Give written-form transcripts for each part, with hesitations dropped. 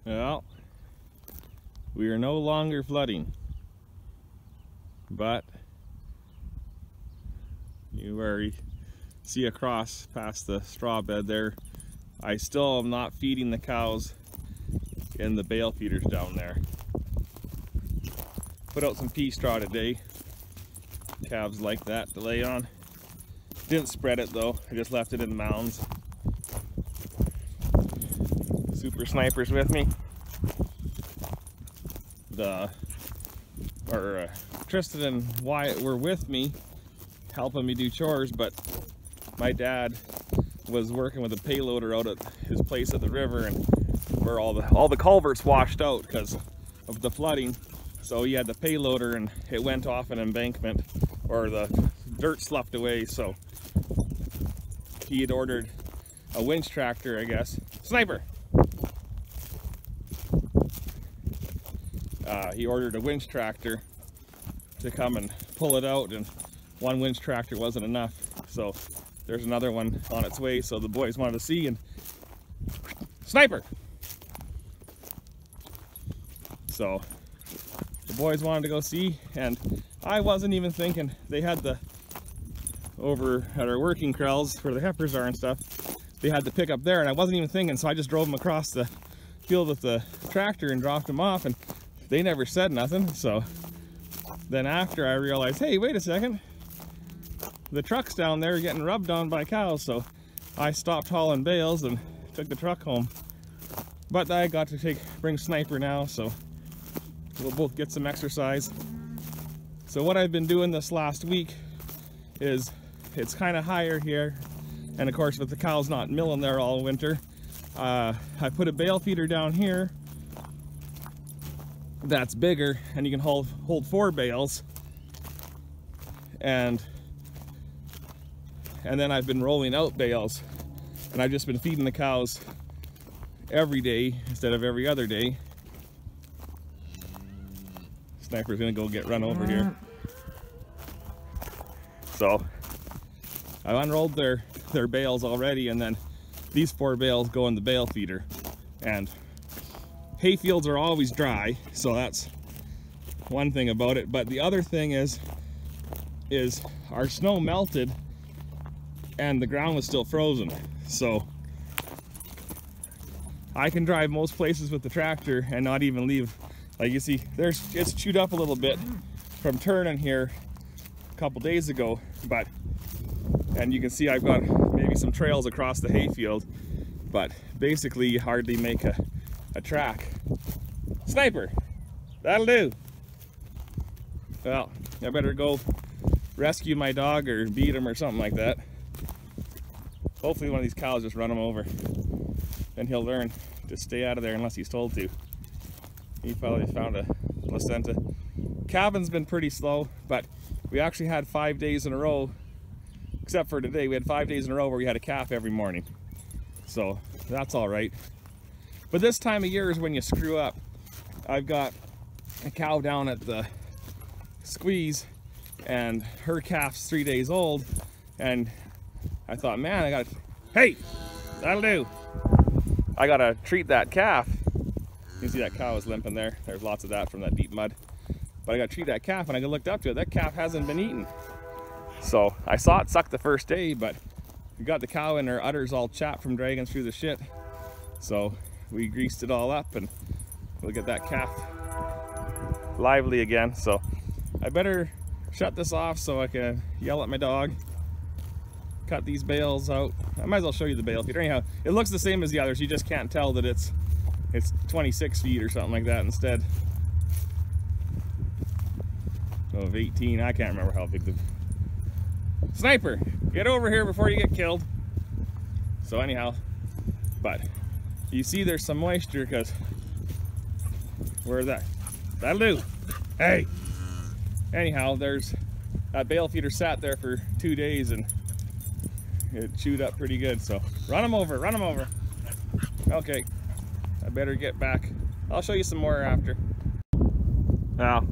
Well, we are no longer flooding, but you already see across past the straw bed there. I still am not feeding the cows in the bale feeders down there. Put out some pea straw today. Calves like that to lay on. Didn't spread it though, I just left it in the mounds. Super Sniper's with me. Tristan and Wyatt were with me, helping me do chores, but my dad was working with a payloader out at his place at the river, and where all the culverts washed out because of the flooding. So he had the payloader and it went off an embankment, or the dirt sloughed away, so he had ordered a winch tractor, I guess. Sniper! He ordered a winch tractor to come and pull it out, and one winch tractor wasn't enough, so there's another one on its way. So the boys wanted to see, and Sniper! So the boys wanted to go see, and I wasn't even thinking. They had the, over at our working corrals where the heifers are and stuff, they had the pickup there, and I wasn't even thinking, so I just drove them across the field with the tractor and dropped them off, and they never said nothing. So then after I realized, hey, wait a second, the truck's down there getting rubbed on by cows, so I stopped hauling bales and took the truck home. But I got to bring Sniper now, so we'll both get some exercise. So what I've been doing this last week is, it's kind of higher here, and of course with the cows not milling there all winter, I put a bale feeder down here that's bigger, and you can hold 4 bales, and then I've been rolling out bales, and I've just been feeding the cows every day instead of every other day. Sniper's gonna go get run over here. So I unrolled their bales already, and then these 4 bales go in the bale feeder. And hay fields are always dry, so that's one thing about it. But the other thing is our snow melted and the ground was still frozen. So I can drive most places with the tractor and not even leave. Like you see, it's chewed up a little bit from turning here a couple days ago, and you can see I've got maybe some trails across the hayfield, but basically you hardly make a track. Sniper! That'll do! Well, I better go rescue my dog or beat him or something like that. Hopefully one of these cows just run him over. Then he'll learn to stay out of there unless he's told to. He probably found a placenta. Calving's been pretty slow, but we actually had 5 days in a row, except for today, we had 5 days in a row where we had a calf every morning. So that's all right. But this time of year is when you screw up. I've got a cow down at the squeeze, and her calf's 3 days old, and I thought, man, hey, that'll do. I gotta treat that calf. You can see that cow is limping there. There's lots of that from that deep mud. But I gotta treat that calf, and I looked up to it. That calf hasn't been eaten. So I saw it suck the first day, but we got the cow and her udders all chapped from dragging through the shit. So we greased it all up, and we'll get that calf lively again. So I better shut this off so I can yell at my dog, cut these bales out. I might as well show you the bale feeder. Anyhow, it looks the same as the others. You just can't tell that it's 26 feet or something like that instead of 18. I can't remember how big the... Sniper, get over here before you get killed. So anyhow, but you see there's some moisture because where's that? That'll do. Hey. Anyhow, there's that bale feeder sat there for 2 days and it chewed up pretty good. So run them over, run them over. Okay, I better get back. I'll show you some more after. Now,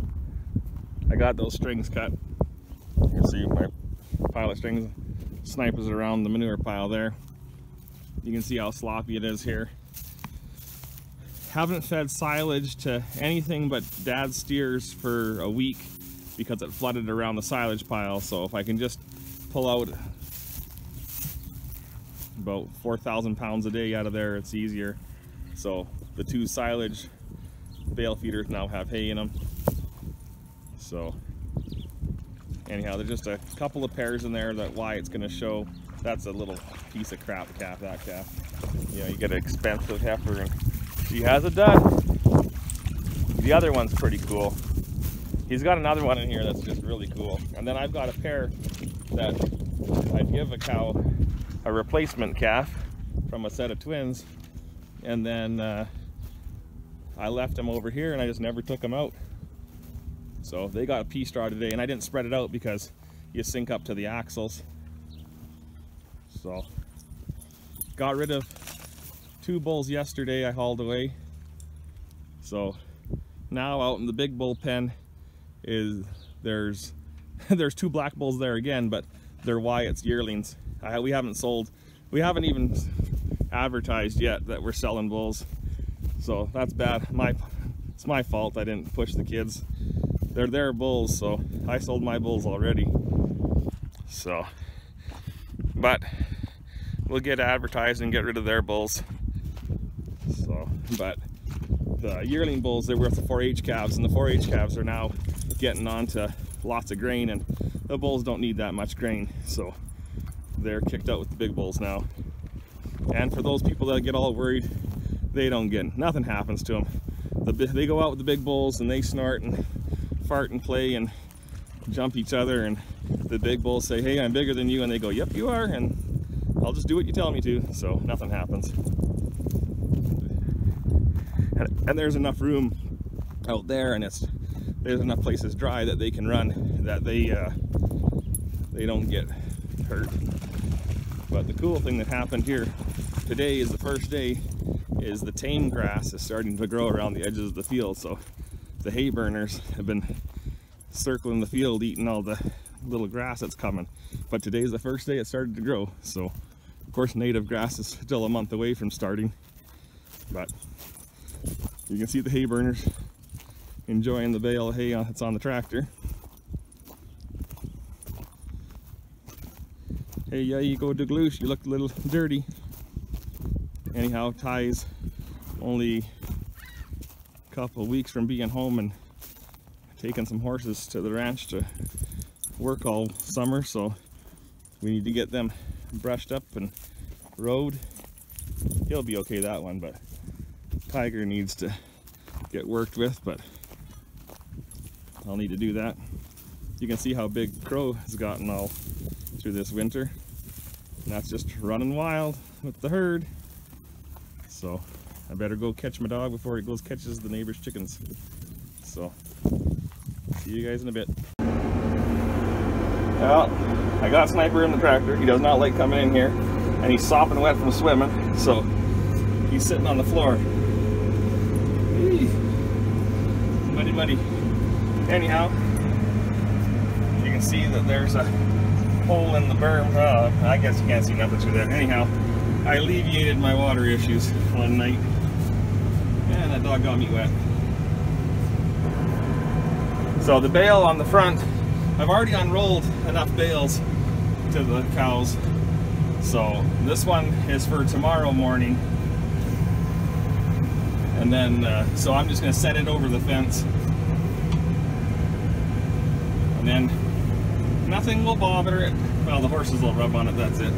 I got those strings cut. You can see my pile of strings. Snipers around the manure pile there. You can see how sloppy it is here. haven't fed silage to anything but Dad's steers for a week because it flooded around the silage pile. So if I can just pull out about 4,000 pounds a day out of there, it's easier. So the 2 silage bale feeders now have hay in them. So anyhow, there's just a couple of pairs in there that Wyatt's going to show. That's a little piece of crap calf, that calf. You know, you get an expensive heifer and she has a dud. The other one's pretty cool. He's got another one in here that's just really cool. And then I've got a pair that I'd give a cow a replacement calf from a set of twins. And then I left them over here and I just never took them out. So they got a pea straw today, and I didn't spread it out because you sink up to the axles. So got rid of 2 bulls yesterday I hauled away. So now out in the big bull pen there's 2 black bulls there again, but they're Wyatt's yearlings. We haven't even advertised yet that we're selling bulls. So that's bad. It's my fault. I didn't push the kids. They're their bulls, so I sold my bulls already. So, but we'll get advertised and get rid of their bulls. So, but the yearling bulls, they're worth the 4-H calves, and the 4-H calves are now getting on to lots of grain, and the bulls don't need that much grain, so they're kicked out with the big bulls now. And for those people that get all worried, they don't get, nothing happens to them. They go out with the big bulls and they snort and fart and play and jump each other, and the big bulls say, hey, I'm bigger than you, and they go, yep, you are, and I'll just do what you tell me to, so nothing happens. And there's enough room out there, and there's enough places dry that they can run, that they don't get hurt. But the cool thing that happened here today is the first day is the tame grass is starting to grow around the edges of the field. So the hay burners have been circling the field eating all the little grass that's coming. But today's the first day it started to grow. So of course native grass is still a month away from starting. But you can see the hay burners enjoying the bale of hay that's on the tractor. Hey, yeah, you go Douglas, you look a little dirty. Anyhow, Ty's only a couple of weeks from being home and taking some horses to the ranch to work all summer, so we need to get them brushed up and rode. He'll be okay, that one, but Tiger needs to get worked with, but I'll need to do that. You can see how big Crow has gotten all through this winter, and that's just running wild with the herd. So I better go catch my dog before he goes catches the neighbor's chickens. So see you guys in a bit. Well, I got Sniper in the tractor. He does not like coming in here, and he's sopping wet from swimming, so he's sitting on the floor. Eee. Muddy muddy. Anyhow, you can see that there's a hole in the berm. I guess you can't see nothing through there. Anyhow, I alleviated my water issues one night, and that dog got me wet. So the bale on the front, I've already unrolled enough bales to the cows, so this one is for tomorrow morning, and then so I'm just going to set it over the fence, and then nothing will bother it. Well, the horses will rub on it, that's it.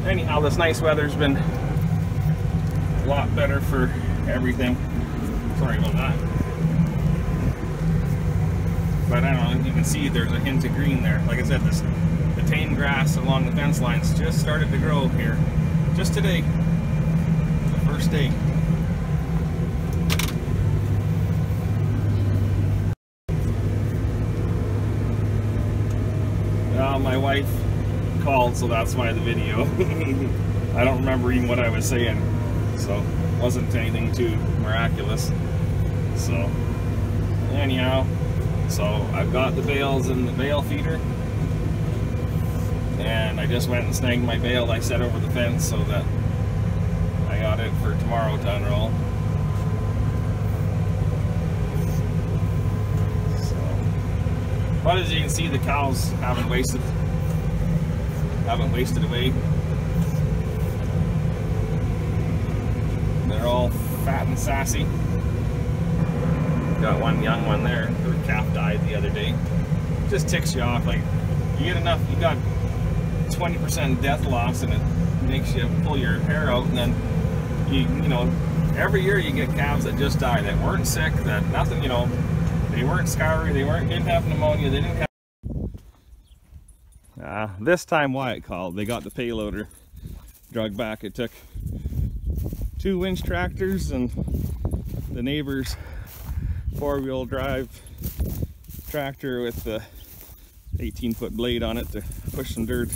Anyhow, this nice weather's been a lot better for everything. Sorry about that. But I don't know, you can see there's a hint of green there. Like I said, the tame grass along the fence lines just started to grow here. Just today, the first day. My wife called, so that's why the video. I don't remember even what I was saying, so it wasn't anything too miraculous. So anyhow, so I've got the bales in the bale feeder, and I just went and snagged my bale I set over the fence so that I got it for tomorrow to unroll. So, but as you can see, the cows haven't wasted away. They're all fat and sassy. Got one young one there. Her calf died the other day. Just ticks you off. Like, you get enough, you got 20% death loss, and it makes you pull your hair out. And then you know, every year you get calves that just die, that weren't sick, that nothing, you know, they weren't scoury, didn't have pneumonia, they didn't have. This time Wyatt called. They got the payloader drug back. It took 2 winch tractors and the neighbor's 4-wheel drive tractor with the 18-foot blade on it to push some dirt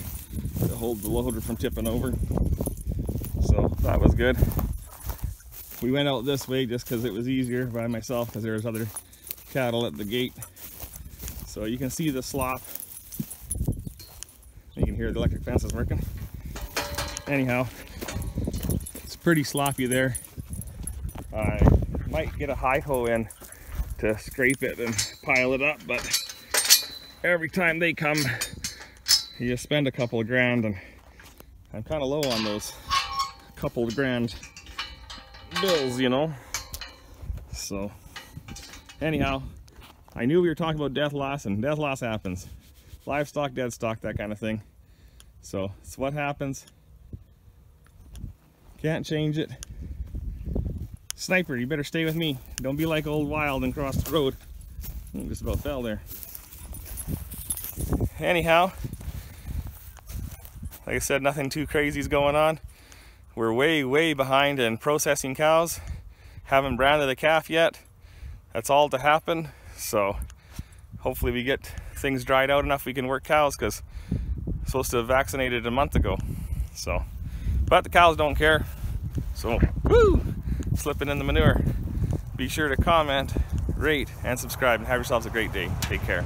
to hold the loader from tipping over. So that was good. We went out this way just because it was easier by myself, because there was other cattle at the gate. So you can see the slop. You can hear the electric fence is working. Anyhow, it's pretty sloppy there. I might get a high hoe in to scrape it and pile it up, but every time they come, you spend a couple of grand, and I'm kind of low on those couple of grand bills, you know. So anyhow, I knew we were talking about death loss, and death loss happens. Livestock, dead stock, that kind of thing. So it's what happens. Can't change it. Sniper, you better stay with me. Don't be like old Wild and cross the road. Just about fell there. Anyhow, like I said, nothing too crazy is going on. We're way behind in processing cows. Haven't branded a calf yet. That's all to happen. So hopefully we get things dried out enough we can work cows, because I'm supposed to have vaccinated a month ago. So, but the cows don't care. So, woo! Slipping in the manure. Be sure to comment, rate, and subscribe, and have yourselves a great day. Take care.